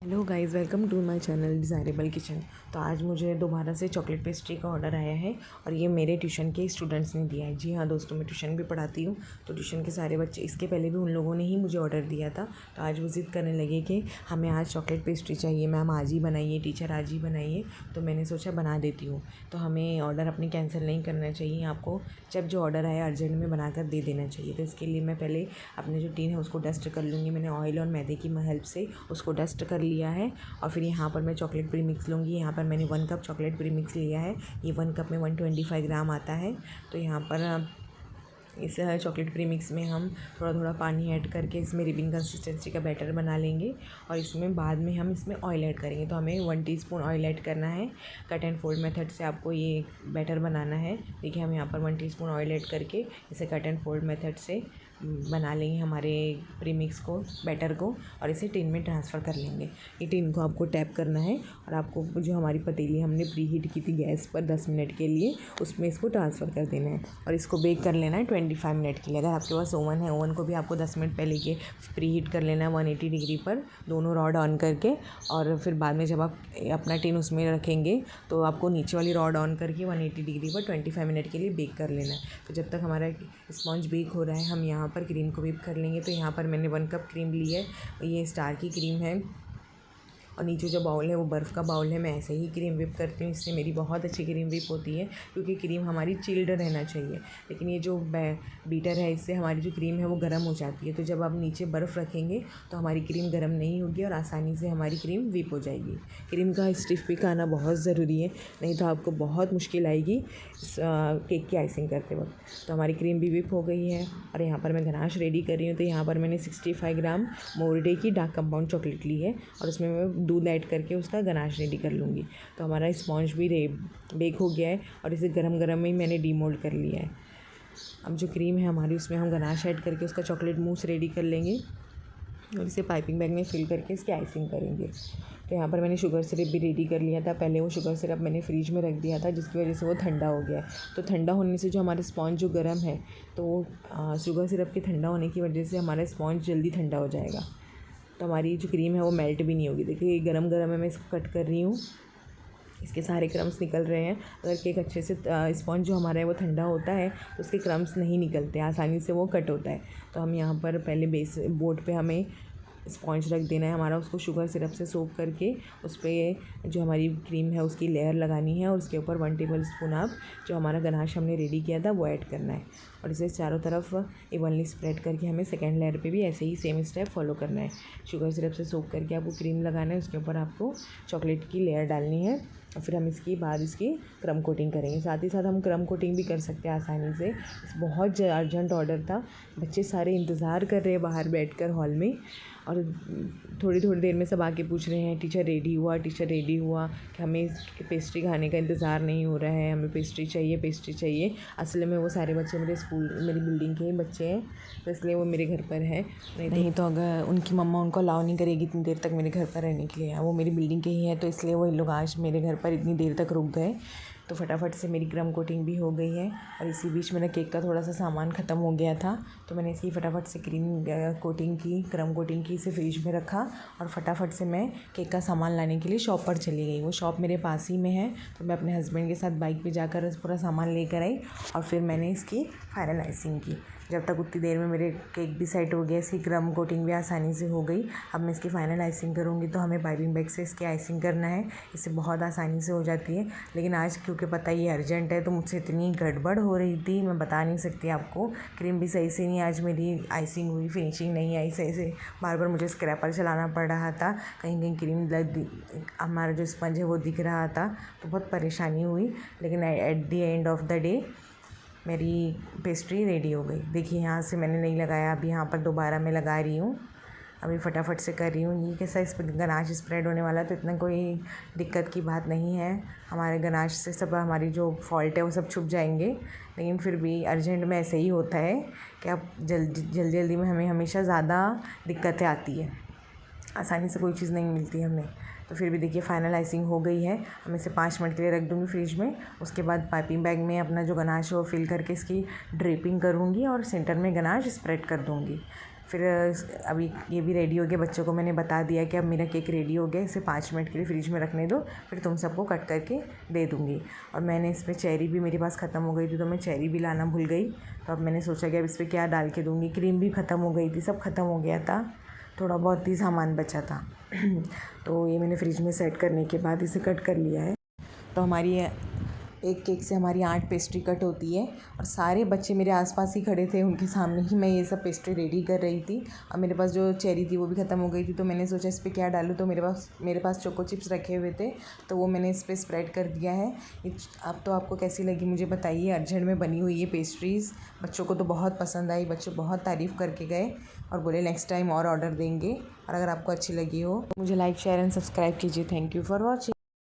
Hello guys, welcome to my channel desirable kitchen. तो आज मुझे दोबारा से चॉकलेट पेस्ट्री का ऑर्डर आया है और ये मेरे ट्यूशन के स्टूडेंट्स ने दिया है। जी हाँ दोस्तों, मैं ट्यूशन भी पढ़ाती हूँ, तो ट्यूशन के सारे बच्चे, इसके पहले भी उन लोगों ने ही मुझे ऑर्डर दिया था। तो आज वो ज़िद करने लगे कि हमें आज चॉकलेट पेस्ट्री चाहिए, मैम आज ही बनाइए, टीचर आज ही बनाइए। तो मैंने सोचा बना देती हूँ। तो हमें ऑर्डर अपने कैंसिल नहीं करना चाहिए, आपको जब जो ऑर्डर आया अर्जेंट में बनाकर दे देना चाहिए। तो इसके लिए मैं पहले अपने जो टीन है उसको डस्ट कर लूँगी। मैंने ऑयल और मैदे की हेल्प से उसको डस्ट कर लिया है। और फिर यहाँ पर मैं चॉकलेट प्रीमिक्स लूँगी। यहाँ पर मैंने 1 कप चॉकलेट प्रीमिक्स लिया है। ये 1 कप में 125 ग्राम आता है। तो यहाँ पर इस चॉकलेट प्रीमिक्स में हम थोड़ा थोड़ा पानी ऐड करके इसमें रिबिन कंसिस्टेंसी का बैटर बना लेंगे और इसमें बाद में हम इसमें ऑयल ऐड करेंगे। तो हमें 1 टीस्पून ऑयल ऐड करना है। कट एंड फोल्ड मेथड से आपको ये बैटर बनाना है। देखिए, हम यहाँ पर 1 टीस्पून ऑयल ऐड करके इसे कट एंड फोल्ड मेथड से बना लेंगे हमारे प्रीमिक्स को, बैटर को, और इसे टिन में ट्रांसफ़र कर लेंगे। ये टिन को आपको टैप करना है और आपको जो हमारी पतीली हमने प्री हीट की थी गैस पर 10 मिनट के लिए, उसमें इसको ट्रांसफ़र कर देना है और इसको बेक कर लेना है 25 मिनट के लिए। अगर आपके पास ओवन है, ओवन को भी आपको 10 मिनट पहले के प्री हीट कर लेना है 180 डिग्री पर, दोनों रॉड ऑन करके। और फिर बाद में जब आप अपना टिन उसमें रखेंगे तो आपको नीचे वाली रॉड ऑन करके 180 डिग्री पर 25 मिनट के लिए बेक कर लेना है। तो जब तक हमारा स्पॉन्ज बेक हो रहा है, हम यहाँ पर क्रीम को व्हिप कर लेंगे। तो यहाँ पर मैंने 1 कप क्रीम ली है, ये स्टार की क्रीम है। और नीचे जो बाउल है वो बर्फ़ का बाउल है। मैं ऐसे ही क्रीम व्हिप करती हूँ, इससे मेरी बहुत अच्छी क्रीम व्हिप होती है, क्योंकि क्रीम हमारी चिल्ड रहना चाहिए। लेकिन ये जो बीटर है, इससे हमारी जो क्रीम है वो गर्म हो जाती है। तो जब आप नीचे बर्फ़ रखेंगे तो हमारी क्रीम गर्म नहीं होगी और आसानी से हमारी क्रीम व्हिप हो जाएगी। क्रीम का स्टिफ पिक आना बहुत ज़रूरी है, नहीं तो आपको बहुत मुश्किल आएगी केक की आइसिंग करते वक्त। तो हमारी क्रीम भी व्हिप हो गई है और यहाँ पर मैं गनाश रेडी कर रही हूँ। तो यहाँ पर मैंने 65 ग्राम मोरडे की डार्क कंपाउंड चॉकलेट ली है और उसमें मैं दूध ऐड करके उसका गनाश रेडी कर लूँगी। तो हमारा स्पॉन्ज भी बेक हो गया है और इसे गरम गरम में ही मैंने डीमोल्ड कर लिया है। अब जो क्रीम है हमारी, उसमें हम गनाश ऐड करके उसका चॉकलेट मूस रेडी कर लेंगे और इसे पाइपिंग बैग में फिल करके इसकी आइसिंग करेंगे। तो यहाँ पर मैंने शुगर सिरप भी रेडी कर लिया था। पहले वो शुगर सिरप मैंने फ्रिज में रख दिया था, जिसकी वजह से वो ठंडा हो गया है। तो ठंडा होने से जो हमारा स्पॉन्ज जो गर्म है, तो वो शुगर सिरप के ठंडा होने की वजह से हमारा स्पॉन्ज जल्दी ठंडा हो जाएगा। तो हमारी जो क्रीम है वो मेल्ट भी नहीं होगी। देखिए, ये गरम गरम है, मैं इसको कट कर रही हूँ, इसके सारे क्रम्स निकल रहे हैं। अगर केक अच्छे से स्पॉन्ज जो हमारा है वो ठंडा होता है तो उसके क्रम्स नहीं निकलते, आसानी से वो कट होता है। तो हम यहाँ पर पहले बेस बोर्ड पे हमें स्पॉन्ज रख देना है हमारा, उसको शुगर सिरप से सोक करके उस पर जो हमारी क्रीम है उसकी लेयर लगानी है और उसके ऊपर 1 टेबल स्पून आप जो हमारा गनाश हमने रेडी किया था वो ऐड करना है और इसे चारों तरफ इवनली स्प्रेड करके हमें सेकेंड लेयर पे भी ऐसे ही सेम स्टेप फॉलो करना है। शुगर सिरप से सोक करके आपको क्रीम लगाना है, उसके ऊपर आपको चॉकलेट की लेयर डालनी है और फिर हम इसकी बाद इसकी क्रम कोटिंग करेंगे। साथ ही साथ हम क्रम कोटिंग भी कर सकते हैं आसानी से। बहुत अर्जेंट ऑर्डर था, बच्चे सारे इंतज़ार कर रहे हैं बाहर बैठकर हॉल में और थोड़ी थोड़ी देर में सब आके पूछ रहे हैं टीचर रेडी हुआ, टीचर रेडी हुआ, कि हमें पेस्ट्री खाने का इंतज़ार नहीं हो रहा है, हमें पेस्ट्री चाहिए, पेस्ट्री चाहिए। असल में वो सारे बच्चे मेरी बिल्डिंग के ही बच्चे हैं, तो इसलिए वो मेरे घर पर है। नहीं तो अगर उनकी मम्मा उनको अलाउ नहीं करेगी इतनी देर तक मेरे घर पर रहने के लिए। वो मेरी बिल्डिंग के ही हैं, तो इसलिए वो इन लोग आज मेरे घर पर इतनी देर तक रुक गए। तो फटाफट से मेरी क्रम कोटिंग भी हो गई है और इसी बीच मेरा केक का थोड़ा सा सामान ख़त्म हो गया था, तो मैंने इसकी फटाफट से क्रीम कोटिंग की, क्रम कोटिंग की, इसे फ्रिज में रखा और फटाफट से मैं केक का सामान लाने के लिए शॉप पर चली गई। वो शॉप मेरे पास ही में है, तो मैं अपने हस्बैंड के साथ बाइक पे जाकर पूरा सामान लेकर आई और फिर मैंने इसकी फाइनल आइसिंग की। जब तक उतनी देर में मेरे केक भी सेट हो गया, इसकी क्रम कोटिंग भी आसानी से हो गई। अब मैं इसकी फाइनल आइसिंग करूँगी, तो हमें पाइपिंग बैग से इसकी आइसिंग करना है। इससे बहुत आसानी से हो जाती है, लेकिन आज क्योंकि पता ही अर्जेंट है तो मुझसे इतनी गड़बड़ हो रही थी, मैं बता नहीं सकती आपको। क्रीम भी सही से नहीं आज मेरी आइसिंग हुई, फिनिशिंग नहीं आई सही से, बार बार मुझे स्क्रैपर चलाना पड़ रहा था, कहीं कहीं क्रीम हमारा जो स्पंज है वो दिख रहा था, तो बहुत परेशानी हुई। लेकिन at the end of the day मेरी पेस्ट्री रेडी हो गई। देखिए, यहाँ से मैंने नहीं लगाया, अभी यहाँ पर दोबारा मैं लगा रही हूँ, अभी फटाफट से कर रही हूँ। ये कैसा इस पर गनाश स्प्रेड होने वाला है, तो इतना कोई दिक्कत की बात नहीं है। हमारे गनाश से सब हमारी जो फॉल्ट है वो सब छुप जाएंगे, लेकिन फिर भी अर्जेंट में ऐसे ही होता है कि आप जल्दी में हमें हमेशा ज़्यादा दिक्कतें आती है, आसानी से कोई चीज़ नहीं मिलती हमें। तो फिर भी देखिए फाइनल आइसिंग हो गई है। हम इसे 5 मिनट के लिए रख दूँगी फ्रिज में। उसके बाद पाइपिंग बैग में अपना जो गनाश है वो फिल करके इसकी ड्रेपिंग करूँगी और सेंटर में गनाश स्प्रेड कर दूँगी। फिर अभी ये भी रेडी हो गया। बच्चों को मैंने बता दिया कि अब मेरा केक रेडी हो गया, इसे 5 मिनट के लिए फ्रिज में रखने दो, फिर तुम सबको कट करके दे दूँगी। और मैंने इसमें चेरी भी मेरे पास ख़त्म हो गई थी, तो मैं चेरी भी लाना भूल गई। तो अब मैंने सोचा कि अब इस पर क्या डाल के दूँगी। क्रीम भी ख़त्म हो गई थी, सब ख़त्म हो गया था, थोड़ा बहुत ही सामान बचा था। तो ये मैंने फ्रिज में सेट करने के बाद इसे कट कर लिया है। तो हमारी एक केक से हमारी 8 पेस्ट्री कट होती है और सारे बच्चे मेरे आसपास ही खड़े थे, उनके सामने ही मैं ये सब पेस्ट्री रेडी कर रही थी। और मेरे पास जो चेरी थी वो भी ख़त्म हो गई थी, तो मैंने सोचा इस पर क्या डालूँ। तो मेरे पास चोको चिप्स रखे हुए थे, तो वो मैंने इस पर स्प्रेड कर दिया है। अब तो आपको कैसी लगी मुझे बताइए। अर्जेंट में बनी हुई ये पेस्ट्रीज़ बच्चों को तो बहुत पसंद आई, बच्चे बहुत तारीफ़ करके गए और बोले नेक्स्ट टाइम और ऑर्डर देंगे। और अगर आपको अच्छी लगी हो तो मुझे लाइक शेयर एंड सब्सक्राइब कीजिए। Thank you for watching.